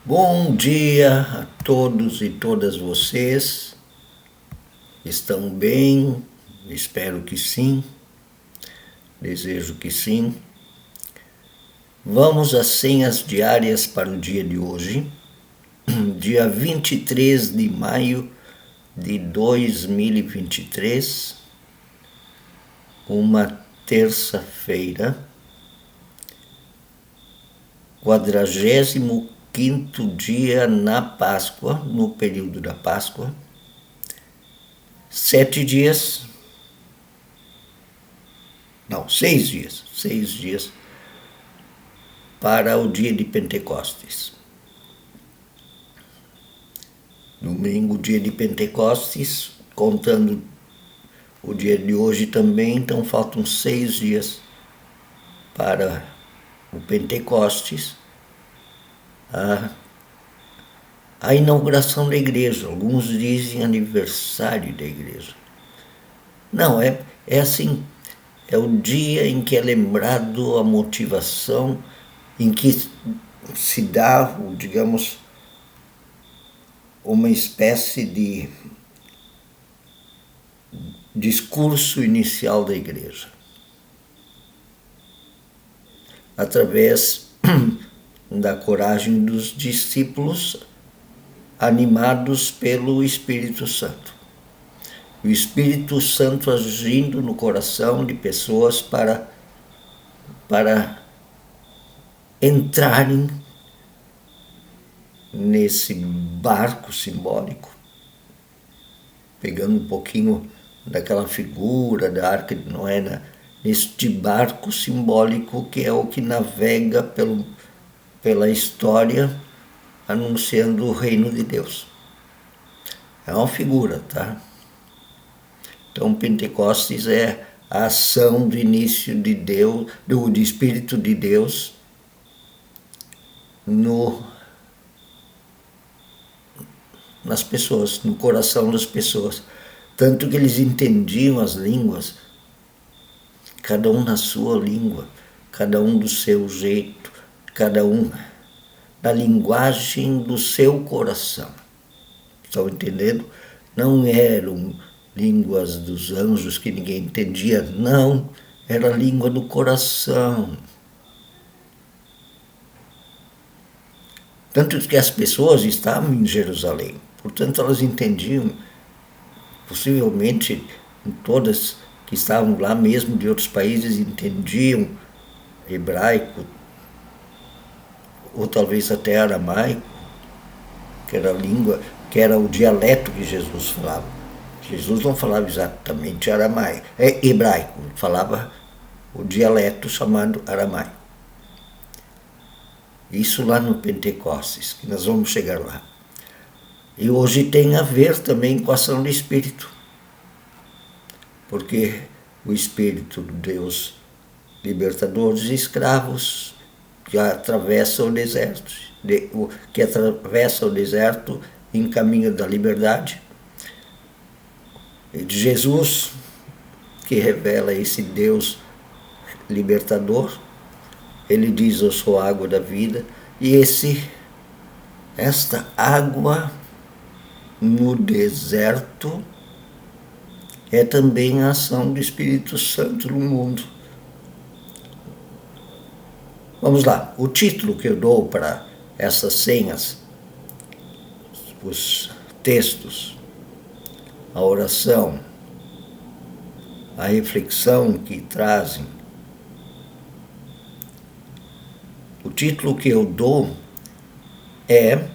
Bom dia a todos e todas vocês. Estão bem? Espero que sim. Desejo que sim. Vamos às senhas diárias para o dia de hoje, dia 23 de maio de 2023, uma terça-feira, 45º dia na Páscoa, no período da Páscoa, 6 dias para o dia de Pentecostes. Domingo, dia de Pentecostes, contando o dia de hoje também, então faltam 6 dias para o Pentecostes, a inauguração da igreja. Alguns dizem aniversário da igreja. Não, é assim, é o dia em que é lembrado a motivação, em que se dá, digamos, uma espécie de discurso inicial da igreja, através da coragem dos discípulos animados pelo Espírito Santo. O Espírito Santo agindo no coração de pessoas para entrarem nesse barco simbólico, pegando um pouquinho daquela figura da Arca de Noé, neste barco simbólico que é o que navega pela história anunciando o reino de Deus. É uma figura, tá? Então Pentecostes é a ação do início de Deus, do Espírito de Deus nas pessoas, no coração das pessoas. Tanto que eles entendiam as línguas, cada um na sua língua, cada um do seu jeito, cada um da linguagem do seu coração. Estão entendendo? Não eram línguas dos anjos que ninguém entendia, não, era a língua do coração. Tanto que as pessoas estavam em Jerusalém, portanto elas entendiam, possivelmente todas que estavam lá mesmo de outros países entendiam hebraico, ou talvez até aramaico, que era a língua, que era o dialeto que Jesus falava. Jesus não falava exatamente aramaico, é hebraico, falava o dialeto chamado aramaico. Isso lá no Pentecostes, que nós vamos chegar lá. E hoje tem a ver também com a ação do Espírito, porque o Espírito de Deus libertador dos escravos que atravessa o deserto, em caminho da liberdade, e de Jesus, que revela esse Deus libertador. Ele diz: eu sou a água da vida, e esta água no deserto é também a ação do Espírito Santo no mundo. Vamos lá, o título que eu dou para essas senhas, os textos, a oração, a reflexão que trazem. O título que eu dou é: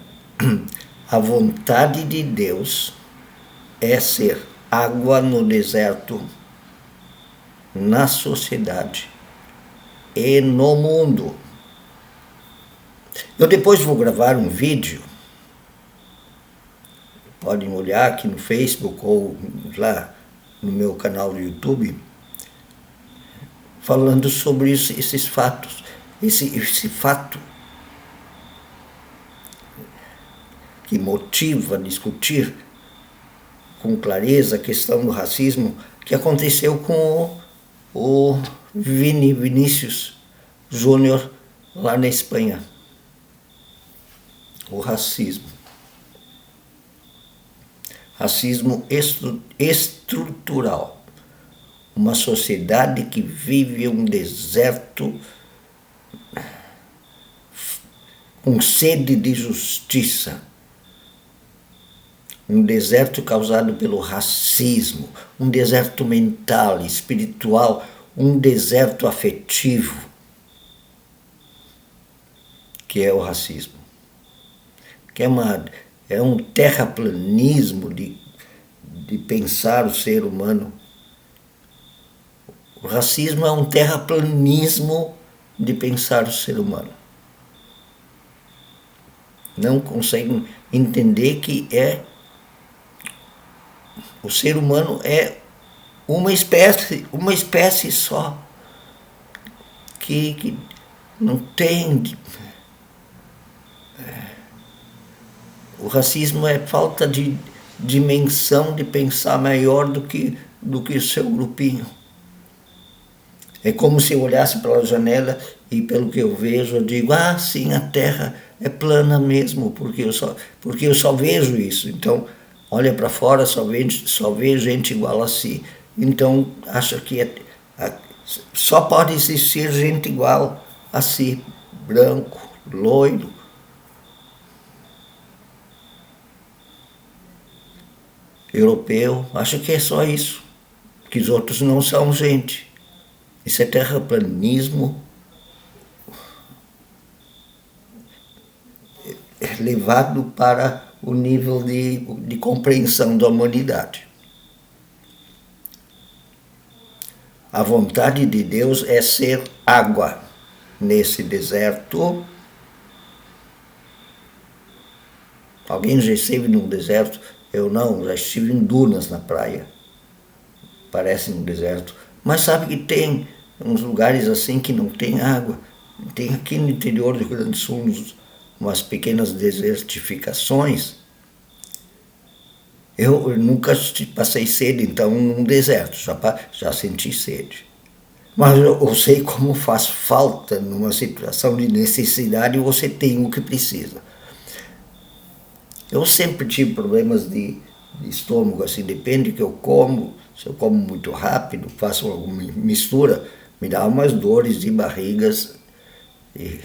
a vontade de Deus é ser água no deserto, na sociedade e no mundo. Eu depois vou gravar um vídeo, podem olhar aqui no Facebook ou lá no meu canal do YouTube, falando sobre esses fatos, esse fato que motiva a discutir com clareza a questão do racismo que aconteceu com o Vinícius Júnior lá na Espanha. o racismo. Racismo estrutural. Uma sociedade que vive um deserto com sede de justiça. Um deserto causado pelo racismo, um deserto mental, espiritual, um deserto afetivo, que é o racismo. Que é um terraplanismo de pensar o ser humano. O racismo é um terraplanismo de pensar o ser humano. Não conseguem entender que o ser humano é uma espécie só, que não tem. O racismo é falta de dimensão de pensar maior do que o seu grupinho. É como se eu olhasse pela janela e, pelo que eu vejo, eu digo, sim, a Terra é plana mesmo, porque eu só vejo isso. Então, olha para fora, só vê gente igual a si. Então, acha que só pode existir gente igual a si, branco, loiro. Europeu, acha que é só isso, que os outros não são gente. Isso é terraplanismo levado para o nível de compreensão da humanidade. A vontade de Deus é ser água nesse deserto. Alguém já esteve num deserto? Eu não, já estive em dunas na praia. Parece um deserto. Mas sabe que tem uns lugares assim que não tem água. Tem aqui no interior do Rio Grande do Sul umas pequenas desertificações. Eu nunca passei sede, então, num deserto, já senti sede. Mas eu sei como faz falta numa situação de necessidade, você tem o que precisa. Eu sempre tive problemas de estômago, assim, depende do que eu como. Se eu como muito rápido, faço alguma mistura, me dá umas dores de barrigas, e,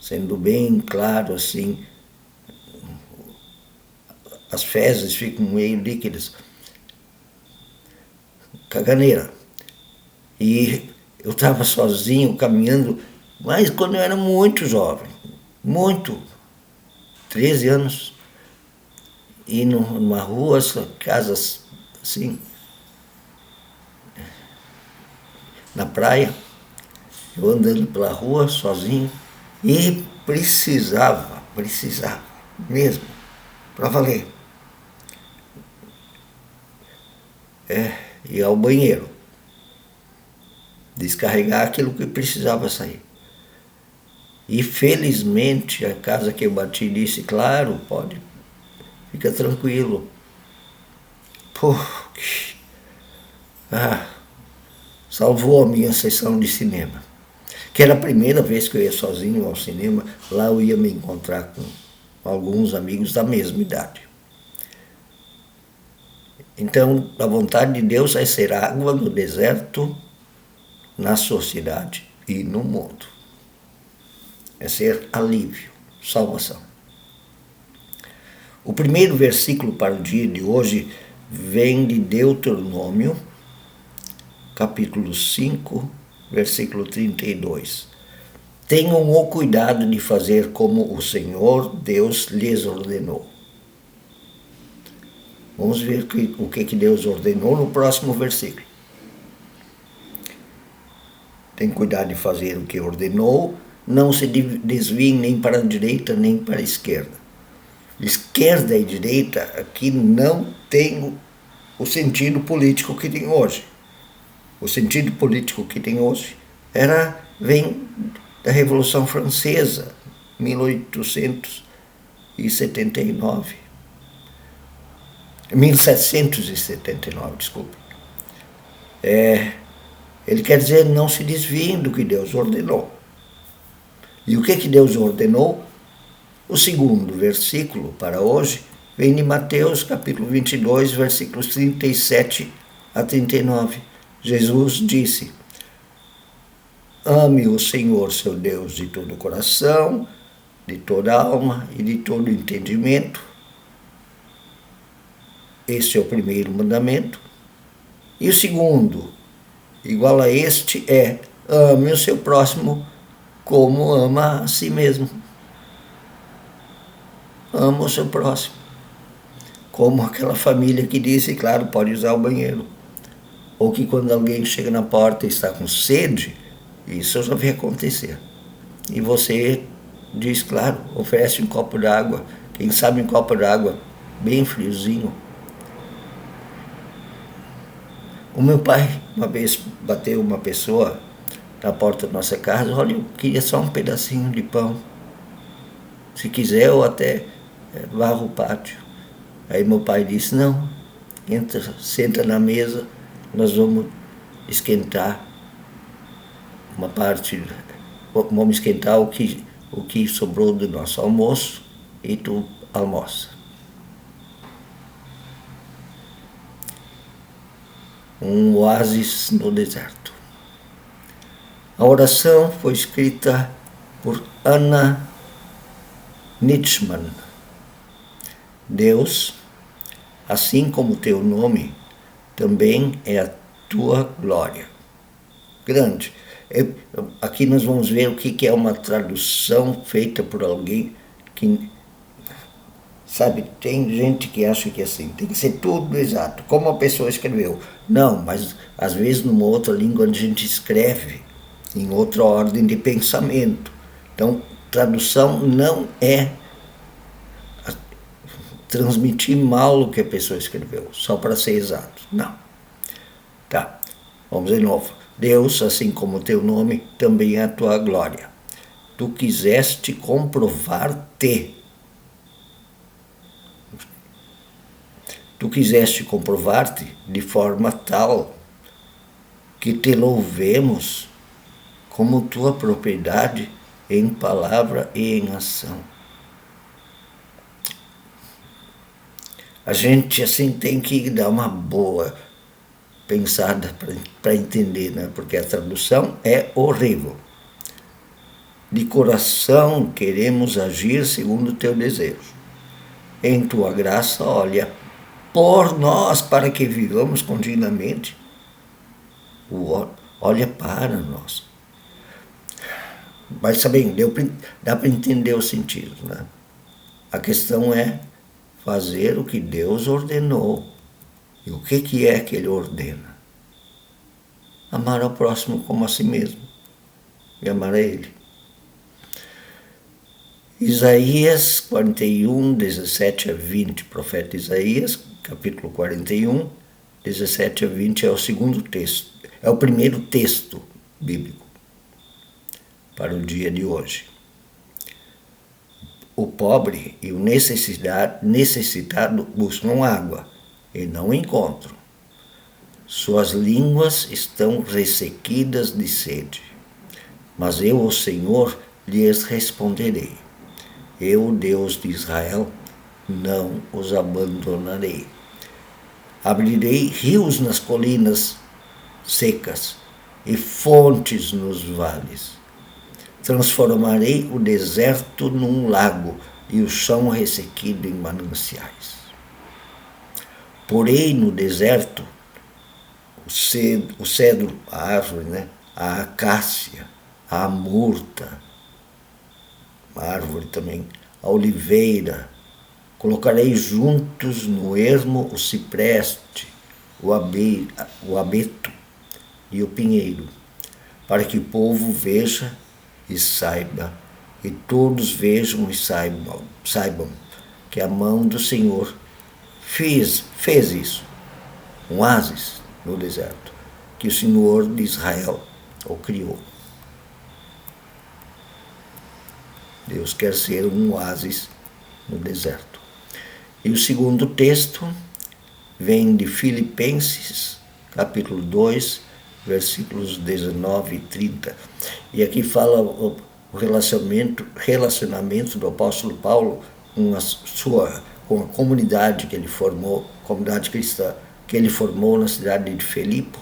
sendo bem claro, assim, as fezes ficam meio líquidas. Caganeira. E eu estava sozinho, caminhando, mas quando eu era muito jovem, 13 anos, e numa rua, casas assim, na praia, eu andando pela rua sozinho, e precisava mesmo, para valer, ir ao banheiro, descarregar aquilo que precisava sair. E felizmente a casa que eu bati disse, claro, pode, fica tranquilo. Pô, salvou a minha sessão de cinema. Que era a primeira vez que eu ia sozinho ao cinema, lá eu ia me encontrar com alguns amigos da mesma idade. Então, a vontade de Deus é ser água no deserto, na sociedade e no mundo. É ser alívio, salvação. O primeiro versículo para o dia de hoje vem de Deuteronômio, capítulo 5, versículo 32. Tenham o cuidado de fazer como o Senhor Deus lhes ordenou. Vamos ver o que Deus ordenou no próximo versículo. Tem cuidado de fazer o que ordenou, não se desviem nem para a direita nem para a esquerda. Esquerda e direita aqui não tem o sentido político que tem hoje. O sentido político que tem hoje vem da Revolução Francesa, 1779, desculpe. Ele quer dizer, não se desviem do que Deus ordenou. E o que Deus ordenou? O segundo versículo para hoje vem de Mateus, capítulo 22, versículos 37 a 39. Jesus disse: ame o Senhor, seu Deus, de todo o coração, de toda a alma e de todo o entendimento. Esse é o primeiro mandamento. E o segundo, igual a este, é: ame o seu próximo como ama a si mesmo. Ama o seu próximo. Como aquela família que disse, claro, pode usar o banheiro. Ou que quando alguém chega na porta e está com sede, isso eu já vi acontecer. E você diz, claro, oferece um copo d'água. Quem sabe um copo d'água bem friozinho. O meu pai, uma vez, bateu uma pessoa na porta da nossa casa: olha, eu queria só um pedacinho de pão. Se quiser, eu até varro o pátio. Aí meu pai disse: não, entra, senta na mesa, nós vamos esquentar uma parte, vamos esquentar o que sobrou do nosso almoço e tu almoça. Um oásis no deserto. A oração foi escrita por Anna Nietzschmann. Deus, assim como o teu nome, também é a tua glória. Grande. Aqui nós vamos ver o que é uma tradução feita por alguém que, sabe, tem gente que acha que assim, tem que ser tudo exato, como a pessoa escreveu. Não, mas às vezes numa outra língua a gente escreve em outra ordem de pensamento. Então, tradução não é transmitir mal o que a pessoa escreveu, só para ser exato. Não. Tá, vamos de novo. Deus, assim como o teu nome, também é a tua glória. Tu quiseste comprovar-te. Tu quiseste comprovar-te de forma tal que te louvemos como tua propriedade em palavra e em ação. A gente assim tem que dar uma boa pensada para entender, né? Porque a tradução é horrível. De coração queremos agir segundo o teu desejo. Em tua graça, olha, por nós para que vivamos continuamente. Olha para nós. Mas também dá para entender o sentido, né? A questão é fazer o que Deus ordenou. E o que é que ele ordena? Amar ao próximo como a si mesmo. E amar a ele. Isaías 41, 17 a 20. Profeta Isaías, capítulo 41, 17 a 20 é o segundo texto. É o primeiro texto bíblico para o dia de hoje. O pobre e o necessitado buscam água e não encontram. Suas línguas estão ressequidas de sede. Mas eu, o Senhor, lhes responderei. Eu, Deus de Israel, não os abandonarei. Abrirei rios nas colinas secas e fontes nos vales. Transformarei o deserto num lago e o chão ressequido em mananciais. Porei no deserto o cedro, a árvore, né? A acácia, a murta, a árvore também, a oliveira. Colocarei juntos no ermo o cipreste, o abeto e o pinheiro, para que o povo veja e saiba, e todos vejam e saibam que a mão do Senhor fez isso, um oásis no deserto, que o Senhor de Israel o criou. Deus quer ser um oásis no deserto. E o segundo texto vem de Filipenses, capítulo 2, versículos 19 e 30. E aqui fala o relacionamento do apóstolo Paulo com a comunidade que ele formou, comunidade cristã que ele formou na cidade de Filipe,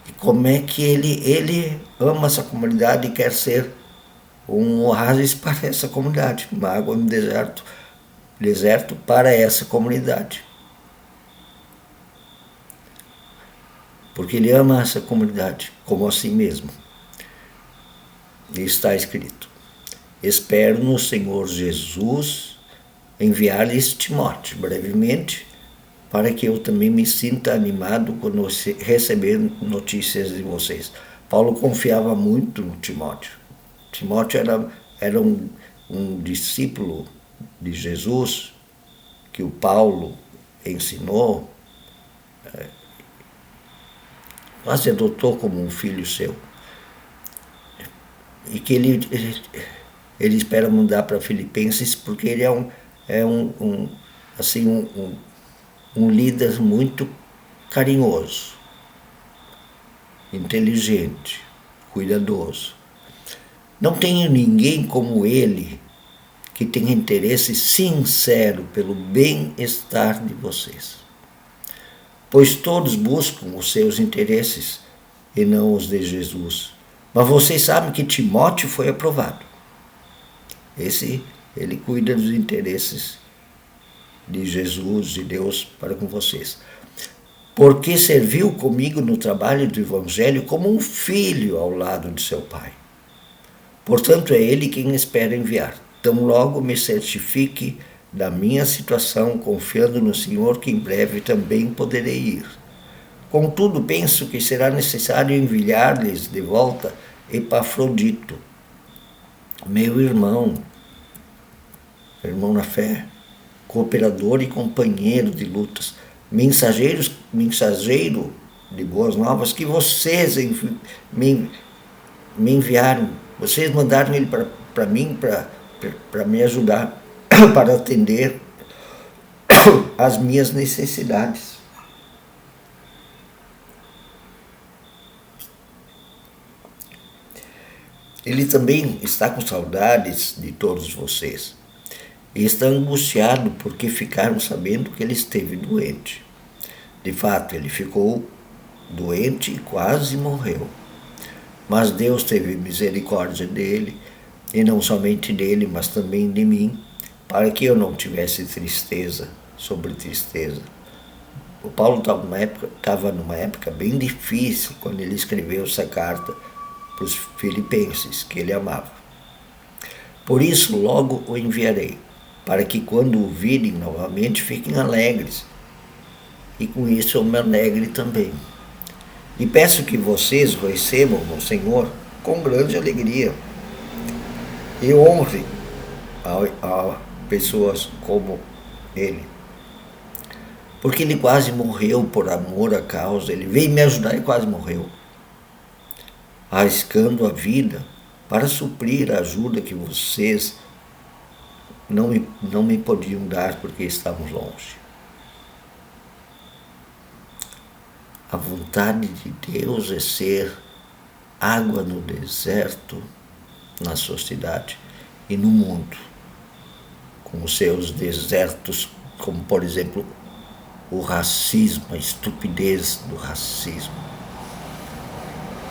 e como é que ele ama essa comunidade e quer ser um oásis para essa comunidade, uma água no deserto para essa comunidade. Porque ele ama essa comunidade como a si mesmo. E está escrito: espero no Senhor Jesus enviar-lhes Timóteo brevemente, para que eu também me sinta animado quando receber notícias de vocês. Paulo confiava muito no Timóteo. Timóteo era um discípulo de Jesus que o Paulo ensinou, quase adotou como um filho seu. E que ele espera mudar para Filipenses, porque ele é um líder muito carinhoso, inteligente, cuidadoso. Não tenho ninguém como ele que tenha interesse sincero pelo bem-estar de vocês, pois todos buscam os seus interesses e não os de Jesus. Mas vocês sabem que Timóteo foi aprovado. Ele cuida dos interesses de Jesus, de Deus, para com vocês. Porque serviu comigo no trabalho do Evangelho como um filho ao lado de seu pai. Portanto, é ele quem espera enviar. Tão logo me certifique da minha situação, confiando no Senhor que em breve também poderei ir. Contudo, penso que será necessário enviar-lhes de volta Epafrodito, meu irmão na fé, cooperador e companheiro de lutas, mensageiro de boas novas que vocês me enviaram. Vocês mandaram ele para mim, para me ajudar, para atender às minhas necessidades. Ele também está com saudades de todos vocês e está angustiado porque ficaram sabendo que ele esteve doente. De fato, ele ficou doente e quase morreu. Mas Deus teve misericórdia dele, e não somente dele, mas também de mim, para que eu não tivesse tristeza sobre tristeza. O Paulo estava numa época bem difícil quando ele escreveu essa carta para os filipenses, que ele amava. Por isso logo o enviarei, para que quando o virem novamente fiquem alegres, e com isso eu me alegre também. E peço que vocês o recebam no Senhor com grande alegria e honrem a pessoas como ele. Porque ele quase morreu por amor à causa, ele veio me ajudar e quase morreu, arriscando a vida para suprir a ajuda que vocês não me podiam dar porque estávamos longe. A vontade de Deus é ser água no deserto, na sociedade e no mundo, com os seus desertos, como por exemplo o racismo, a estupidez do racismo.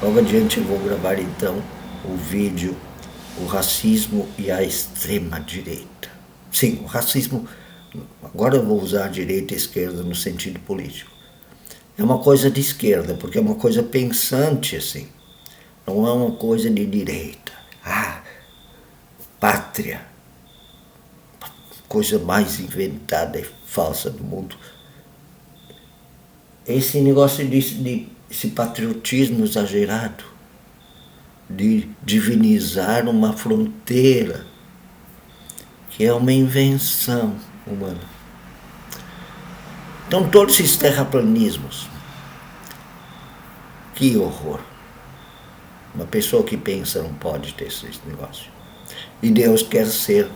Logo adiante eu vou gravar então o vídeo O Racismo e a Extrema-Direita. Sim, o racismo, agora eu vou usar a direita e a esquerda no sentido político. É uma coisa de esquerda, porque é uma coisa pensante assim. Não é uma coisa de direita. Pátria. Coisa mais inventada e falsa do mundo. Esse negócio esse patriotismo exagerado, de divinizar uma fronteira, que é uma invenção humana. Então, todos esses terraplanismos, que horror. Uma pessoa que pensa não pode ter esse negócio. E Deus quer ser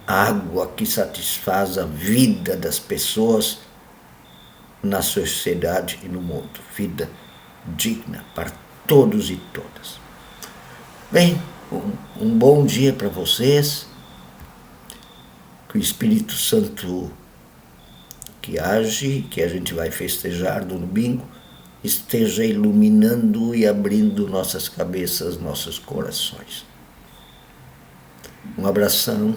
água que satisfaz a vida das pessoas na sociedade e no mundo. Vida digna, todos e todas. Bem, um bom dia para vocês, que o Espírito Santo que age, que a gente vai festejar no domingo, esteja iluminando e abrindo nossas cabeças, nossos corações. Um abração